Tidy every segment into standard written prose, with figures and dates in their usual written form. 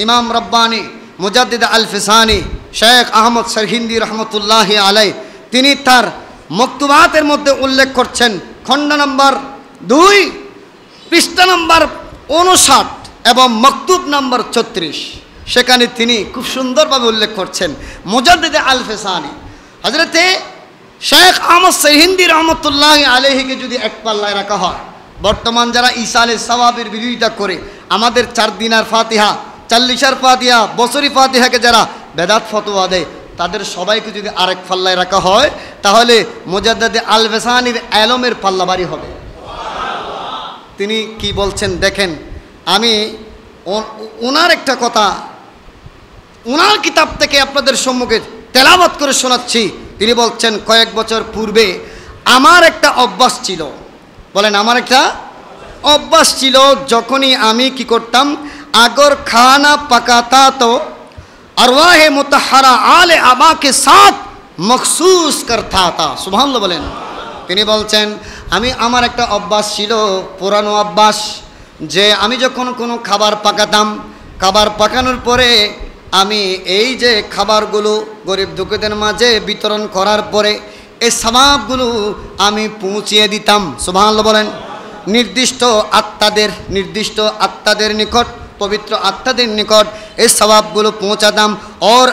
ইমাম রব্বানি মুজাদ্দিদ আল ফিসানি শেখ আহমদ সরহিন্দি রহমতুল্লাহি আলাইহি তিনি তার মকতুবাতের মধ্যে উল্লেখ করছেন খণ্ড নম্বর 2 পৃষ্ঠা নম্বর 59 এবং মকতুব নম্বর 34 সেখানে তিনি খুব সুন্দরভাবে উল্লেখ করছেন মুজাদ্দিদ আল ফিসানি হযরতে শেখ আহমদ সরহিন্দি রহমতুল্লাহি আলাইহিকে যদি এক পাল্লায় রাখা হয়, বর্তমান যারা ইসালে সওয়াবের বিরোধিতা করে আমাদের 4 দিনার ফাতিহা 40 ফাতিহা বছরি ফাতিহাকে যারা বেদাত ফতোয়া দেয়, তাদের সবাইকে যদি আরেক পাল্লায় রাখা হয় তাহলে মুজাদ্দিদ আল ফিসানির ইলমের পাল্লা ভারী হবে। তিনি কি বলছেন দেখেন, আমি ওনার একটা কথা ওনার কিতাব থেকে আপনাদের সম্মুখে তেলাওয়াত করে শোনাচ্ছি। তিনি বলছেন, কয়েক বছর পূর্বে আমার একটা অভ্যাস ছিল, বলেন আমার একটা অভ্যাস ছিল, যখনই আমি কি করতাম, अगर खाना पकाता तो अरवाह मुतहरा आले आबा के साथ मखसूस करता था। सुबहानाल्लाह বলেন। তিনি বলছেন আমি আমার একটা অভ্যাস ছিল, পুরানো অভ্যাস, যে আমি যখন কোনো খাবার পাকাতাম, খাবার পাকানোর পরে আমি এই যে খাবারগুলো গরিব দুঃখীদের মাঝে বিতরণ করার পরে এই সওয়াবগুলো আমি পৌঁছিয়ে দিতাম। সুবহানাল্লাহ বলেন। নির্দিষ্ট আত্মাদের নিকট, पवित्र आत्माদের निकट इस सवाबগুলো पहुँचाताम और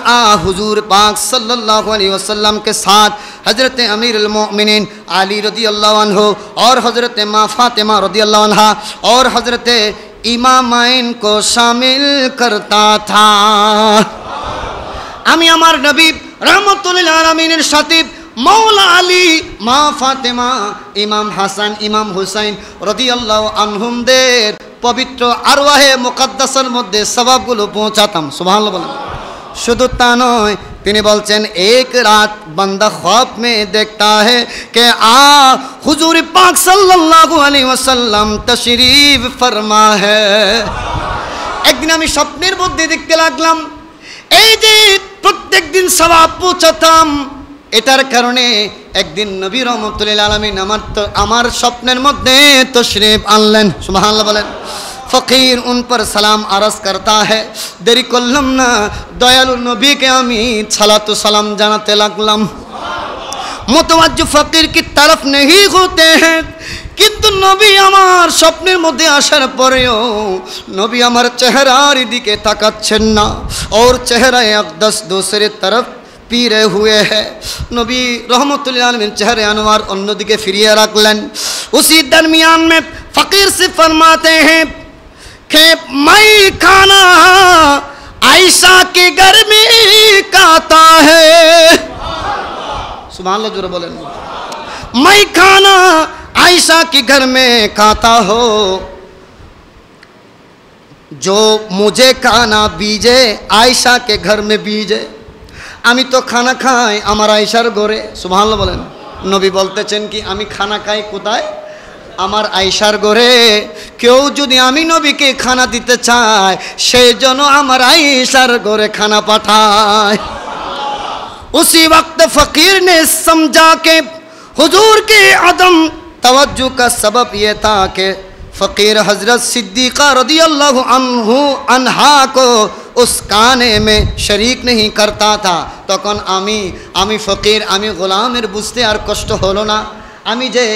हुजूर पाक सल्लल्लाहु अलैहि वसल्लम के साथ हज़रत अमीरुल मोमिनीन अली रज़ियल्लाहु अन्हु और हज़रत माँ फातिमा रज़ियल्लाहु अन्हा और हज़रत इमामैन को शामिल करता था। আমি আমার নবী रहमतुल लिल आलमीনের সাথে मौला अली माँ फातिमा इमाम हासान इमाम हुसैन रज़ियल्लाहु अन्हुमদের पवित्र आरवाहे मुकद्दसर मध्य सवाबगुलो पहुँचाताम। सुबहानाल्लाह बोलें। शुधु ता नय, तिनि बोलছেন एक रात बंदा ख्वाब में देखता है कि हुजूर पाक सल्लल्लाहु अलैहि वसल्लम तशरीफ फरमा है। एक दिन आमी स्वप्नेर मध्य देखते लागलाम এই যে প্রত্যেক দিন সওয়াব পৌঁছাতাম, এটার কারণে একদিন নবী রহমতুল লিল আলামিন আমার স্বপ্নের মধ্যে তশরিফ আনলেন। সুবহানাল্লাহ বলেন। ফকির उन पर सलाम अर्ज करता है, देरी করলাম না, দয়ালু নবীকে আমি সালাতু সালাম জানাতে লাগলাম। মুতাওয়াজ্জু ফকির की तरफ नहीं होते हैं, কিন্তু নবী আমার স্বপ্নের মধ্যে আসার পরেও নবী আমার চেহারার দিকে তাকাচ্ছেন না, और चेहरा अक़दस दूसरी तरफ पीरे हुए हैं। नबी रहमतुल लिल आलमीन चेहरे अनवार अन्यदिके फिरिए रखलें। उसी दरमियान में फ़कीर से फरमाते हैं कि मैं खाना आयशा के घर में खाता है। सुभान अल्लाह जोर बोलें। मैं खाना आयशा के घर में खाता हो, जो मुझे खाना बीजे आयशा के घर में बीजे। আমি তো খানা খাই আমার আয়েশার ঘরে। সুবহানাল্লাহ বলেন। নবী বলতেছেন কি আমি খানা খাই কোথায়? আমার আয়েশার ঘরে। কেউ যদি আমি নবীকে খানা দিতে চায় সেই জন্য আমার আয়েশার ঘরে খানা পাঠায়। उसी वक्त फकीर ने समझा कि हुजूर के अदम तवज्जो का सबब ये था कि फ़कीर हज़रत सिद्दीक़ा रज़ियल्लाहु अन्हा को उस खाने में शरीक नहीं करता था। तखन आमी फ़कीर आमी गोलामेर बुझते आर कष्ट हलो ना, आमी जे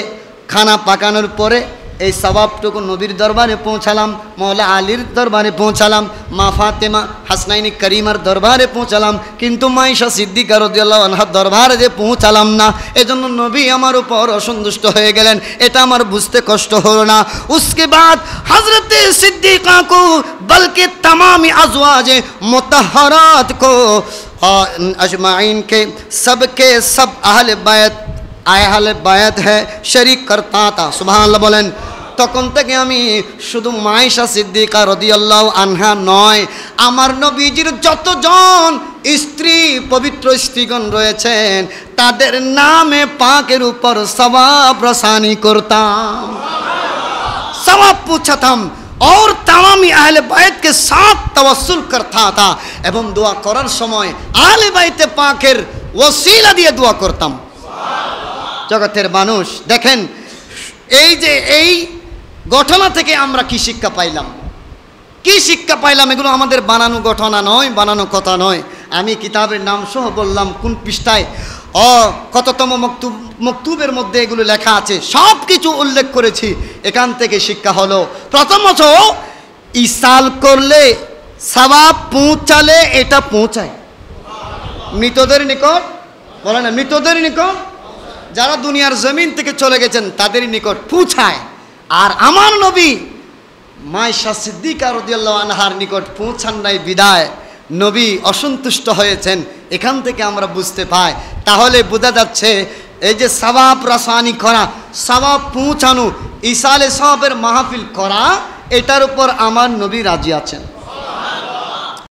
खाना पाकानोर परे এই সওয়াবটুকু নবীর দরবারে পৌঁছালাম, মওলা আলীর দরবারে পৌঁছালাম, মা ফাতেমা হাসনাইনি করিমার দরবারে পৌঁছালাম, কিন্তু মাইশা সিদ্দিকা রাদিয়াল্লাহু আনহার দরবারে যে পৌঁছালাম না, এজন্য নবী আমার উপর অসন্তুষ্ট হয়ে গেলেন। এটা আমার বুঝতে কষ্ট হলো না। उसके बाद हजरत सिद्दीका को बल्कि तमाम अज़वाजे मुतहहरात को अजमाइन के सबके सब अहले बायत है शरीक करता था। सुबहानाल्लाह बोलें। তখন থেকে আমি শুধু মায়েশা সিদ্দিকা রাদিয়াল্লাহু আনহা নয়, আমার নবীজির যতজন স্ত্রী পবিত্র স্ত্রীগণ রয়েছেন তাদের নামে পাকের উপর সওয়াব রসানি করতাম, সওয়াব পৌঁছাতাম और तमामी अहले बैत के साथ तवस्सुल करता था एवं दुआ करार समय अहले बैते पाकेर वसीला दिए दुआ करताम। जगतेर मानुष देखें এই যে এই ঘটনা থেকে আমরা কি শিক্ষা পাইলাম? কি শিক্ষা পাইলাম? এগুলো আমাদের বানানো ঘটনা নয়, বানানো কথা নয়। আমি কিতাবের নাম সহ বললাম কোন পৃষ্ঠায়, কততম মক্তুবের মধ্যে এগুলো লেখা আছে, সব কিছু উল্লেখ করেছি। এখান থেকে শিক্ষা হলো, প্রথমত ইসাল করলে সওয়াব পৌঁছালে এটা পৌঁছায় মৃতদের নিকট, বলে না মৃতদের নিকট, যারা দুনিয়ার জমিন থেকে চলে গেছেন তাদের নিকট পৌঁছায়। আর আমার নবী মায়েশা সিদ্দিকা রাদিয়াল্লাহু আনহার নিকট পৌঁছান নাই বিদায় নবী অসন্তুষ্ট হয়েছেন। এখান থেকে আমরা বুঝতে পাই, তাহলে বোঝা যাচ্ছে এই যে সওয়াব রাসানি করা, সওয়াব পৌঁছানো, ইসালে সওয়াবের মাহফিল করা, এটার উপর আমার নবী রাজি আছেন।